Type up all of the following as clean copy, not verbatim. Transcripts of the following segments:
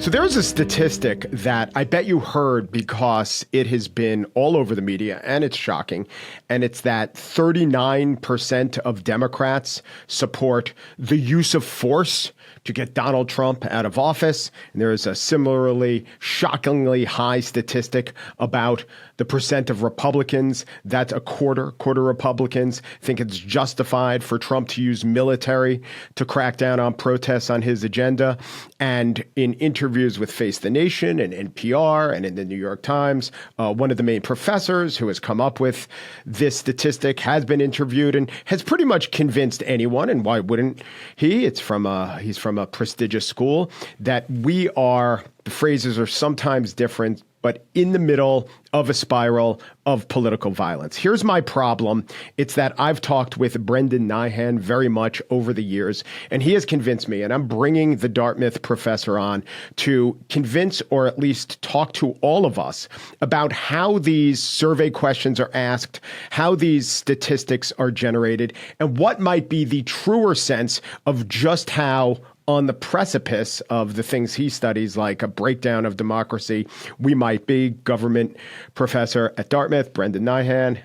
So there's a statistic that I bet you heard because it has been all over the media and it's shocking. And it's that 39% of Democrats support the use of force to get Donald Trump out of office. And there is a similarly shockingly high statistic about the percent of Republicans. That's a quarter Republicans think it's justified for Trump to use military to crack down on protests on his agenda. And in interviews with Face the Nation and NPR and in the New York Times, one of the main professors who has come up with this statistic has been interviewed and has pretty much convinced anyone, and why wouldn't he? He's from a prestigious school, that we are, the phrases are sometimes different, but in the middle of a spiral of political violence. Here's my problem. It's that I've talked with Brendan Nyhan very much over the years, and he has convinced me, and I'm bringing the Dartmouth professor on to convince or at least talk to all of us about how these survey questions are asked, how these statistics are generated, and what might be the truer sense of just how on the precipice of the things he studies, like a breakdown of democracy, we might be. Government professor at Dartmouth, Brendan Nyhan,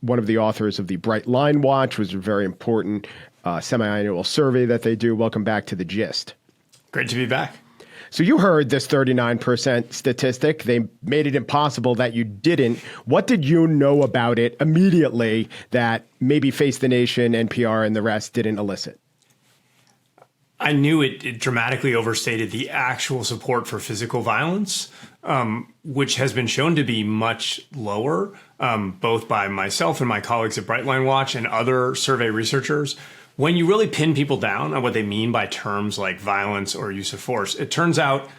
one of the authors of the Bright Line Watch, was a very important semi-annual survey that they do. Welcome back to The Gist. Great to be back. So you heard this 39% statistic. They made it impossible that you didn't. What did you know about it immediately that maybe Face the Nation, NPR, and the rest didn't elicit? I knew it dramatically overstated the actual support for physical violence, which has been shown to be much lower, both by myself and my colleagues at Brightline Watch and other survey researchers. When you really pin people down on what they mean by terms like violence or use of force, it turns out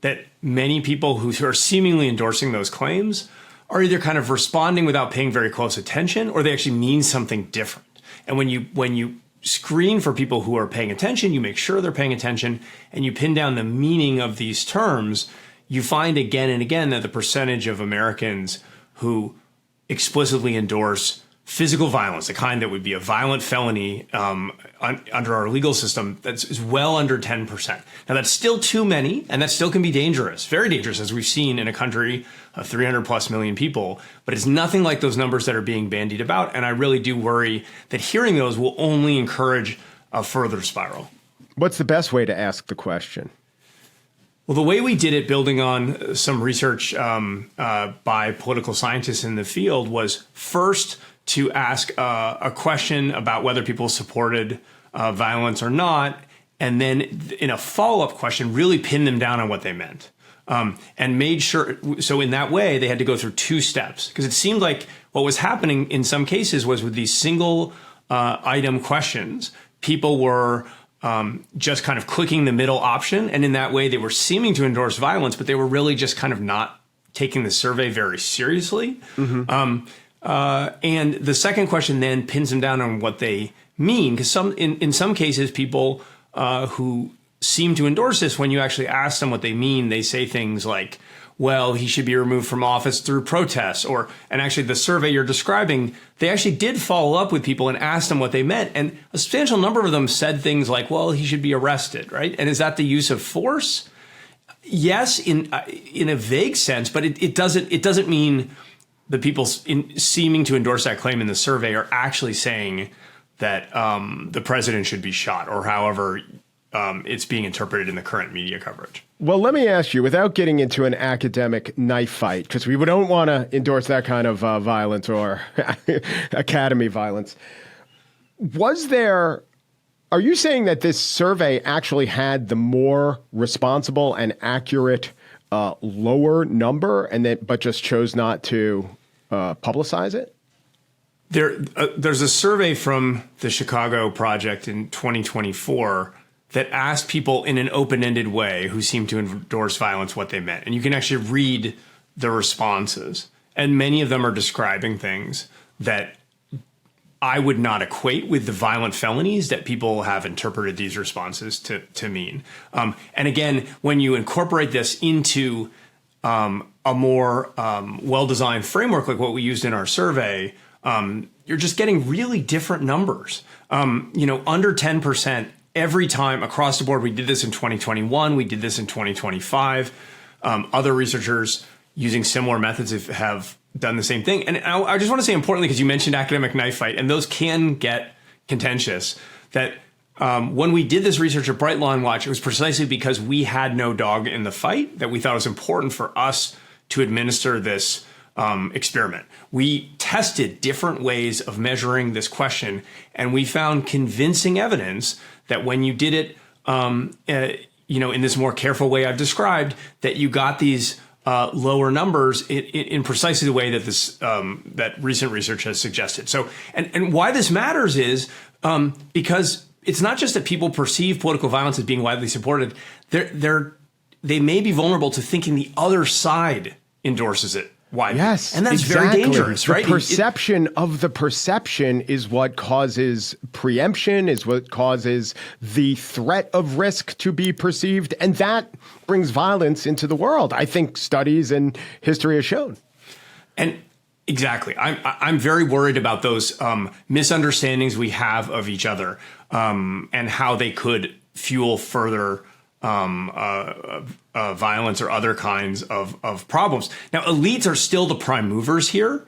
that many people who are seemingly endorsing those claims are either kind of responding without paying very close attention, or they actually mean something different. And when you screen for people who are paying attention, you make sure they're paying attention, and you pin down the meaning of these terms, you find again and again that the percentage of Americans who explicitly endorse physical violence, the kind that would be a violent felony under our legal system, is well under 10%. Now, that's still too many, and that still can be dangerous, very dangerous, as we've seen in a country of 300 plus million people. But it's nothing like those numbers that are being bandied about. And I really do worry that hearing those will only encourage a further spiral. What's the best way to ask the question? Well, the way we did it, building on some research by political scientists in the field, was first to ask a question about whether people supported violence or not, and then in a follow-up question, really pin them down on what they meant. And made sure, so in that way, they had to go through two steps, because it seemed like what was happening in some cases was with these single item questions, people were just kind of clicking the middle option. And in that way, they were seeming to endorse violence, but they were really just kind of not taking the survey very seriously. Mm-hmm. And the second question then pins them down on what they mean, because in some cases, people who seem to endorse this, when you actually ask them what they mean, they say things like, well, he should be removed from office through protests, and actually the survey you're describing, they actually did follow up with people and asked them what they meant. And a substantial number of them said things like, well, he should be arrested, right? And is that the use of force? Yes, in a vague sense, but it doesn't mean the people seeming to endorse that claim in the survey are actually saying that the president should be shot, or however it's being interpreted in the current media coverage. Well, let me ask you, without getting into an academic knife fight, because we don't want to endorse that kind of violence or academy violence. Are you saying that this survey actually had the more responsible and accurate lower number, but just chose not to publicize it? There's a survey from the Chicago Project in 2024 that asked people in an open-ended way who seemed to endorse violence what they meant. And you can actually read the responses. And many of them are describing things that I would not equate with the violent felonies that people have interpreted these responses to mean. And again, when you incorporate this into a more well-designed framework like what we used in our survey, you're just getting really different numbers. Under 10% every time across the board. We did this in 2021. We did this in 2025. Other researchers using similar methods have done the same thing. And I just want to say importantly, because you mentioned academic knife fight, and those can get contentious, that when we did this research at Bright Line Watch, it was precisely because we had no dog in the fight that we thought it was important for us to administer this experiment. We tested different ways of measuring this question, and we found convincing evidence that when you did it, in this more careful way I've described, that you got these lower numbers in precisely the way that that recent research has suggested. So, and why this matters is because it's not just that people perceive political violence as being widely supported. They may be vulnerable to thinking the other side endorses it widely. Yes, and that's exactly. very dangerous, the right? Perception of the perception is what causes preemption, is what causes the threat of risk to be perceived, and that brings violence into the world. I think studies and history have shown. And exactly, I'm very worried about those misunderstandings we have of each other and how they could fuel further violence or other kinds of problems. Now, elites are still the prime movers here,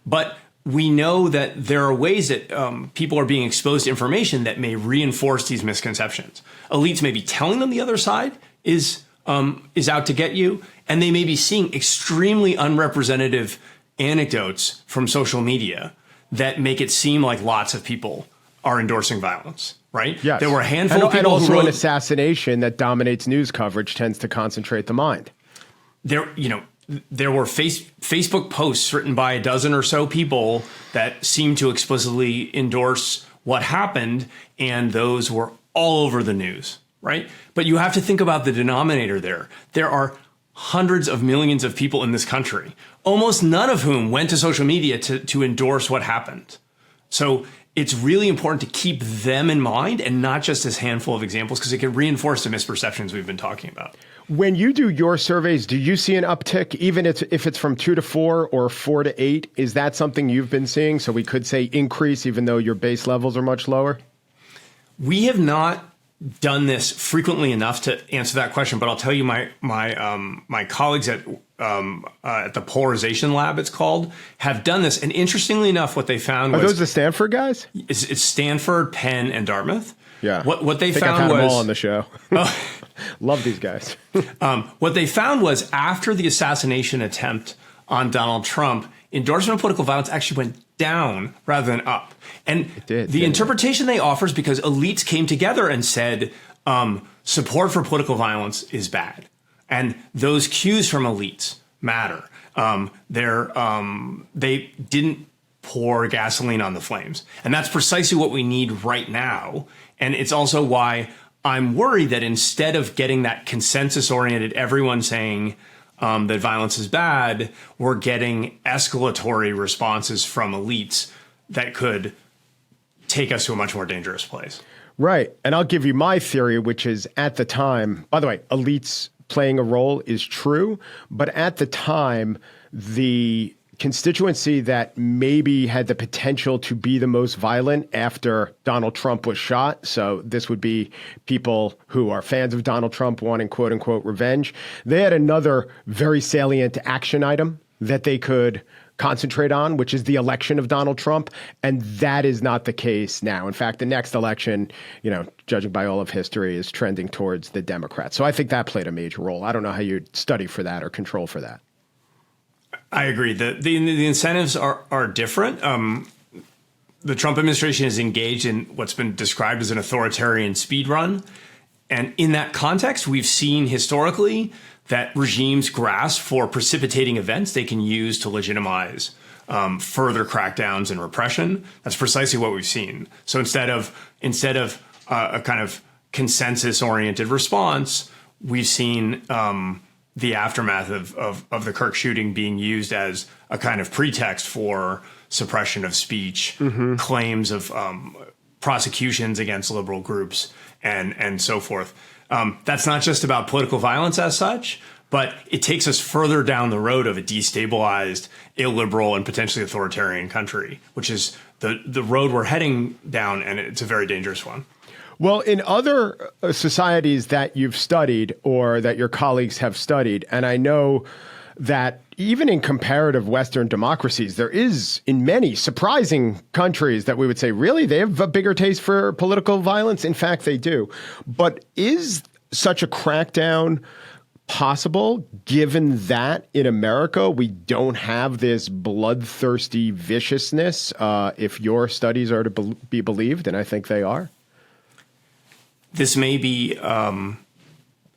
but we know that there are ways that people are being exposed to information that may reinforce these misconceptions. Elites may be telling them the other side is out to get you, and they may be seeing extremely unrepresentative anecdotes from social media that make it seem like lots of people are endorsing violence. Right? Yes. There were a handful of people and also who wrote, an assassination that dominates news coverage tends to concentrate the mind. There were Facebook posts written by a dozen or so people that seemed to explicitly endorse what happened, and those were all over the news, right? But you have to think about the denominator there. There are hundreds of millions of people in this country, almost none of whom went to social media to endorse what happened. So it's really important to keep them in mind and not just this handful of examples, because it can reinforce the misperceptions we've been talking about. When you do your surveys, do you see an uptick, even if it's from 2 to 4 or 4 to 8? Is that something you've been seeing? So we could say increase, even though your base levels are much lower? We have not done this frequently enough to answer that question, but I'll tell you, my colleagues at the Polarization Lab, it's called, have done this. And interestingly enough, what they found was... Are those the Stanford guys? It's Stanford, Penn, and Dartmouth. Yeah. What they I think found I've had was... them all on the show. Love these guys. What they found was after the assassination attempt on Donald Trump, endorsement of political violence actually went down rather than up. And the interpretation they offer is because elites came together and said support for political violence is bad. And those cues from elites matter. They didn't pour gasoline on the flames. And that's precisely what we need right now. And it's also why I'm worried that instead of getting that consensus-oriented, everyone saying that violence is bad, we're getting escalatory responses from elites that could take us to a much more dangerous place. Right. And I'll give you my theory, which is at the time, by the way, elites playing a role is true, but at the time, the constituency that maybe had the potential to be the most violent after Donald Trump was shot, so this would be people who are fans of Donald Trump wanting quote unquote revenge, they had another very salient action item that they could concentrate on, which is the election of Donald Trump. And that is not the case now. In fact, the next election, judging by all of history, is trending towards the Democrats. So I think that played a major role. I don't know how you'd study for that or control for that. I agree. The incentives are different. The Trump administration is engaged in what's been described as an authoritarian speed run. And in that context, we've seen historically that regimes grasp for precipitating events they can use to legitimize further crackdowns and repression. That's precisely what we've seen. So instead of a kind of consensus-oriented response, we've seen the aftermath of the Kirk shooting being used as a kind of pretext for suppression of speech, claims of prosecutions against liberal groups, and so forth. That's not just about political violence as such, but it takes us further down the road of a destabilized, illiberal, and potentially authoritarian country, which is the road we're heading down, and it's a very dangerous one. Well, in other societies that you've studied or that your colleagues have studied, and I know that even in comparative Western democracies, there is in many surprising countries that we would say, really, they have a bigger taste for political violence. In fact, they do. But is such a crackdown possible, given that in America we don't have this bloodthirsty viciousness, if your studies are to be believed, and I think they are? This may be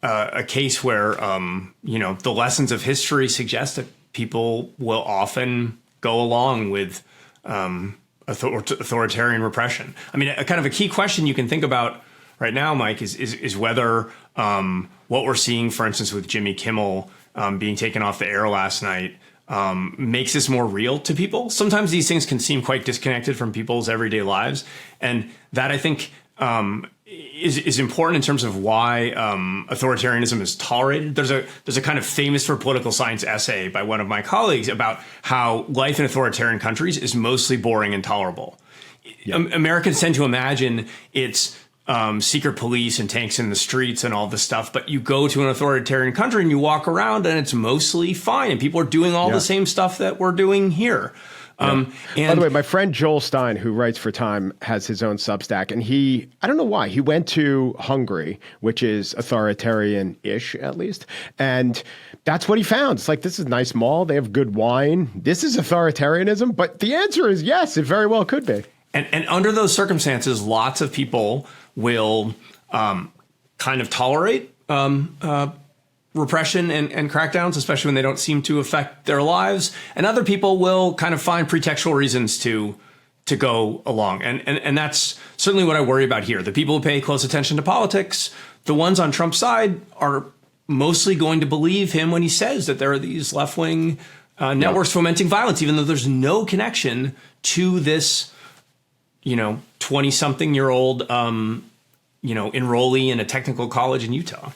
a case where, the lessons of history suggest that people will often go along with authoritarian repression. I mean, a kind of a key question you can think about right now, Mike, is whether what we're seeing, for instance, with Jimmy Kimmel being taken off the air last night, makes this more real to people. Sometimes these things can seem quite disconnected from people's everyday lives. And that, I think, is important in terms of why authoritarianism is tolerated. There's a kind of famous for political science essay by one of my colleagues about how life in authoritarian countries is mostly boring and tolerable. Yeah. Americans tend to imagine it's secret police and tanks in the streets and all this stuff, but you go to an authoritarian country and you walk around and it's mostly fine, and people are doing all the same stuff that we're doing here. And by the way, my friend Joel Stein, who writes for Time, has his own Substack, and I don't know why, he went to Hungary, which is authoritarian-ish at least, and that's what he found. It's like, this is a nice mall, they have good wine, this is authoritarianism, but the answer is yes, it very well could be. And under those circumstances, lots of people will kind of tolerate repression and crackdowns, especially when they don't seem to affect their lives. And other people will kind of find pretextual reasons to go along. And that's certainly what I worry about here. The people who pay close attention to politics, the ones on Trump's side, are mostly going to believe him when he says that there are these left-wing networks fomenting violence, even though there's no connection to this 20-something-year-old, enrollee in a technical college in Utah.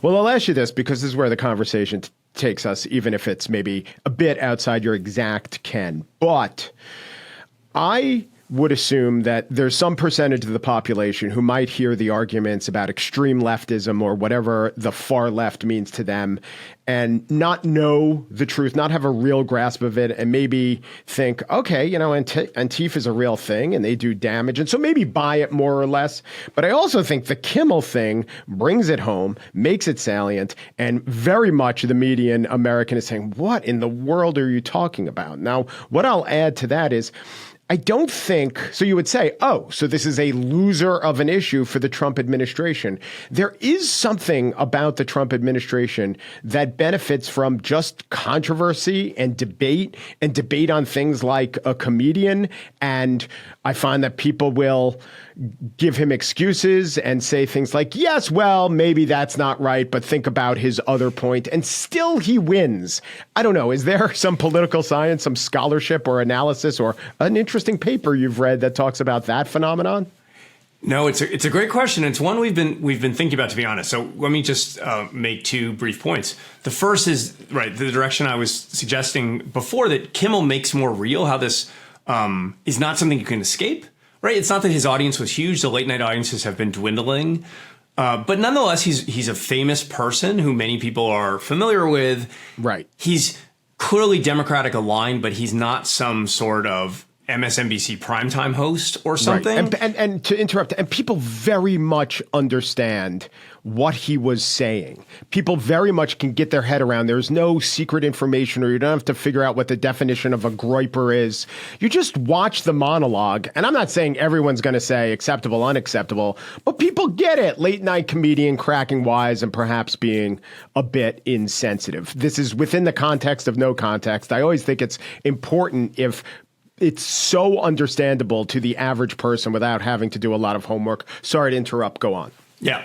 Well, I'll ask you this because this is where the conversation takes us, even if it's maybe a bit outside your exact ken. But I would assume that there's some percentage of the population who might hear the arguments about extreme leftism or whatever the far left means to them and not know the truth, not have a real grasp of it, and maybe think, okay, Antifa is a real thing and they do damage, and so maybe buy it more or less. But I also think the Kimmel thing brings it home, makes it salient, and very much the median American is saying, what in the world are you talking about? Now, what I'll add to that is, I don't think, so you would say, oh, so this is a loser of an issue for the Trump administration. There is something about the Trump administration that benefits from just controversy and debate on things like a comedian. And I find that people will give him excuses and say things like, yes, well, maybe that's not right, but think about his other point, and still he wins. I don't know. Is there some political science, some scholarship or analysis or an interesting paper you've read that talks about that phenomenon? No, it's a great question. It's one we've been thinking about, to be honest. So let me just make two brief points. The first is the direction I was suggesting before, that Kimmel makes more real how this is not something you can escape. Right. It's not that his audience was huge. The late night audiences have been dwindling. But nonetheless, he's a famous person who many people are familiar with. Right. He's clearly Democratic aligned, but he's not some sort of MSNBC primetime host or something. Right. And to interrupt, and people very much understand what he was saying. People very much can get their head around. There's no secret information, or you don't have to figure out what the definition of a groiper is. You just watch the monologue. And I'm not saying everyone's going to say acceptable, unacceptable, but people get it. Late night comedian cracking wise and perhaps being a bit insensitive. This is within the context of no context. I always think it's important if it's so understandable to the average person without having to do a lot of homework. Sorry to interrupt. Go on. Yeah,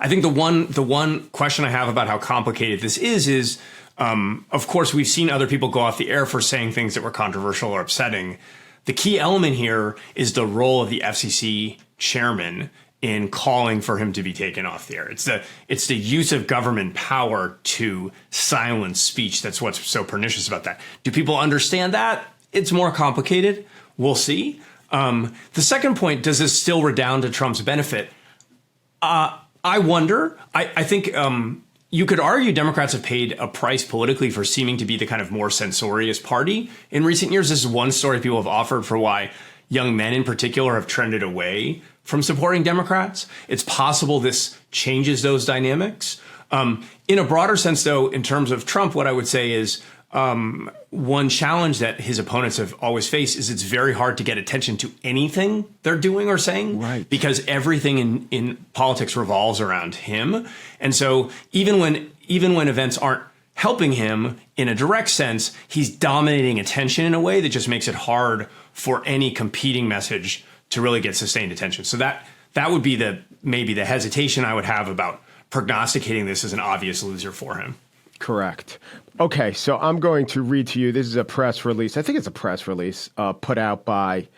I think the one question I have about how complicated this is, of course, we've seen other people go off the air for saying things that were controversial or upsetting. The key element here is the role of the FCC chairman in calling for him to be taken off the air. It's the use of government power to silence speech that's what's so pernicious about that. Do people understand that? It's more complicated. We'll see. The second point, does this still redound to Trump's benefit? I wonder. I think you could argue Democrats have paid a price politically for seeming to be the kind of more censorious party in recent years. This is one story people have offered for why young men in particular have trended away from supporting Democrats. It's possible this changes those dynamics. In a broader sense, though, in terms of Trump, what I would say is one challenge that his opponents have always faced is it's very hard to get attention to anything they're doing or saying, right, because everything in politics revolves around him. And so even when events aren't helping him in a direct sense, he's dominating attention in a way that just makes it hard for any competing message to really get sustained attention. So that would be maybe the hesitation I would have about prognosticating this as an obvious loser for him. Correct. Okay, so I'm going to read to you. This is a press release. I think it's a press release put out by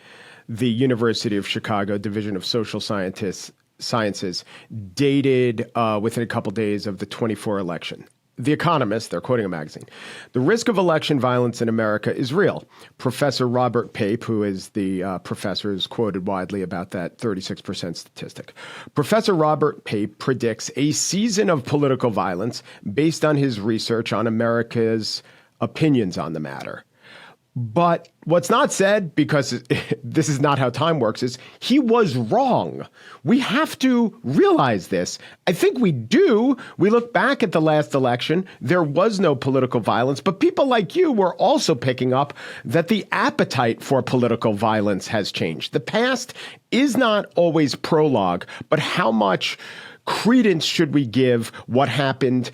the University of Chicago Division of Social Sciences, dated within a couple days of the 24 election. The Economist, they're quoting a magazine. The risk of election violence in America is real. Professor Robert Pape, who is the professor who's quoted widely about that 36% statistic. Professor Robert Pape predicts a season of political violence based on his research on America's opinions on the matter. But what's not said, because this is not how time works, is he was wrong. We have to realize this. I think we do. We look back at the last election. There was no political violence, but people like you were also picking up that the appetite for political violence has changed. The past is not always prologue, but how much credence should we give what happened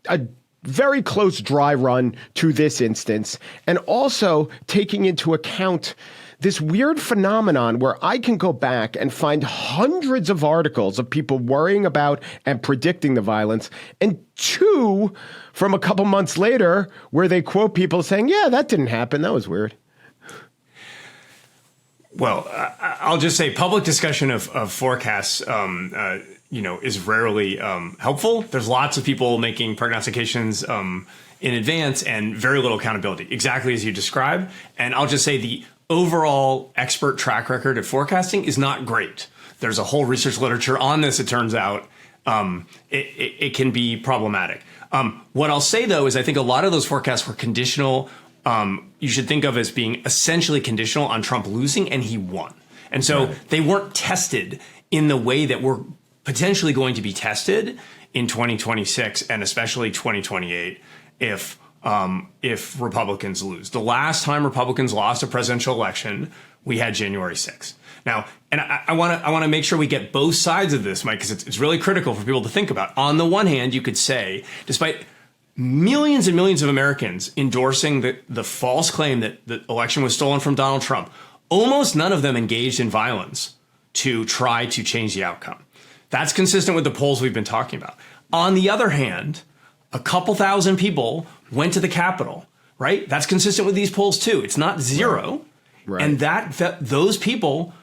a very close dry run to this instance, and also taking into account this weird phenomenon where I can go back and find hundreds of articles of people worrying about and predicting the violence, and two from a couple months later where they quote people saying, yeah, that didn't happen. That was weird. Well, I'll just say public discussion of forecasts is rarely helpful. There's lots of people making prognostications in advance and very little accountability, exactly as you described. And I'll just say the overall expert track record of forecasting is not great. There's a whole research literature on this, it turns out. It can be problematic. What I'll say, though, is I think a lot of those forecasts were conditional. You should think of as being essentially conditional on Trump losing, and he won. And so they weren't tested in the way that we're potentially going to be tested in 2026 and especially 2028 if Republicans lose. The last time Republicans lost a presidential election, we had January 6th. Now, and I want to make sure we get both sides of this, Mike, because it's really critical for people to think about. On the one hand, you could say, despite millions and millions of Americans endorsing the false claim that the election was stolen from Donald Trump, almost none of them engaged in violence to try to change the outcome. That's consistent with the polls we've been talking about. On the other hand, a couple thousand people went to the Capitol, right? That's consistent with these polls too. It's not zero. Right. And that those people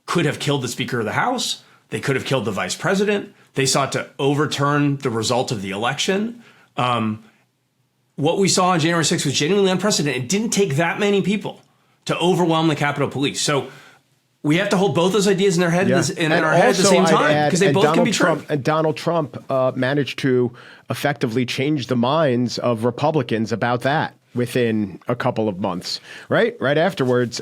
could have killed the Speaker of the House. They could have killed the Vice President. They sought to overturn the result of the election. What we saw on January 6th was genuinely unprecedented. It didn't take that many people to overwhelm the Capitol Police. So we have to hold both those ideas in our head in our head at the same time, because they both can be true. And Donald Trump managed to effectively change the minds of Republicans about that within a couple of months, right? Right afterwards,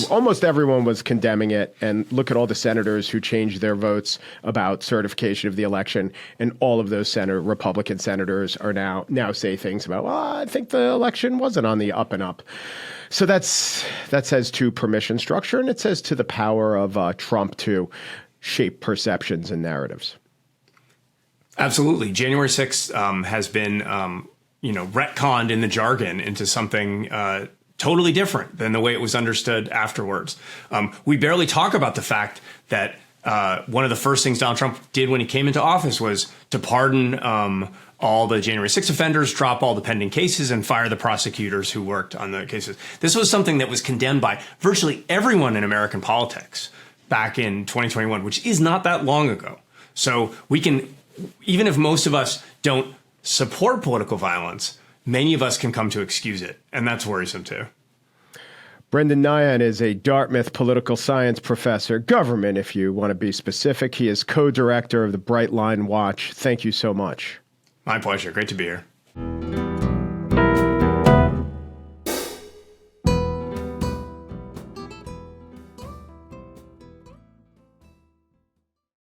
almost everyone was condemning it. And look at all the senators who changed their votes about certification of the election. And all of those Republican senators are now say things about, well, I think the election wasn't on the up and up. So that says to permission structure, and it says to the power of Trump to shape perceptions and narratives. Absolutely. January 6th has been retconned in the jargon into something totally different than the way it was understood afterwards. We barely talk about the fact that one of the first things Donald Trump did when he came into office was to pardon all the January 6th offenders, drop all the pending cases, and fire the prosecutors who worked on the cases. This was something that was condemned by virtually everyone in American politics back in 2021, which is not that long ago. So we can, even if most of us don't support political violence, many of us can come to excuse it. And that's worrisome too. Brendan Nyhan is a Dartmouth political science professor, government, if you want to be specific. He is co-director of the Bright Line Watch. Thank you so much. My pleasure. Great to be here.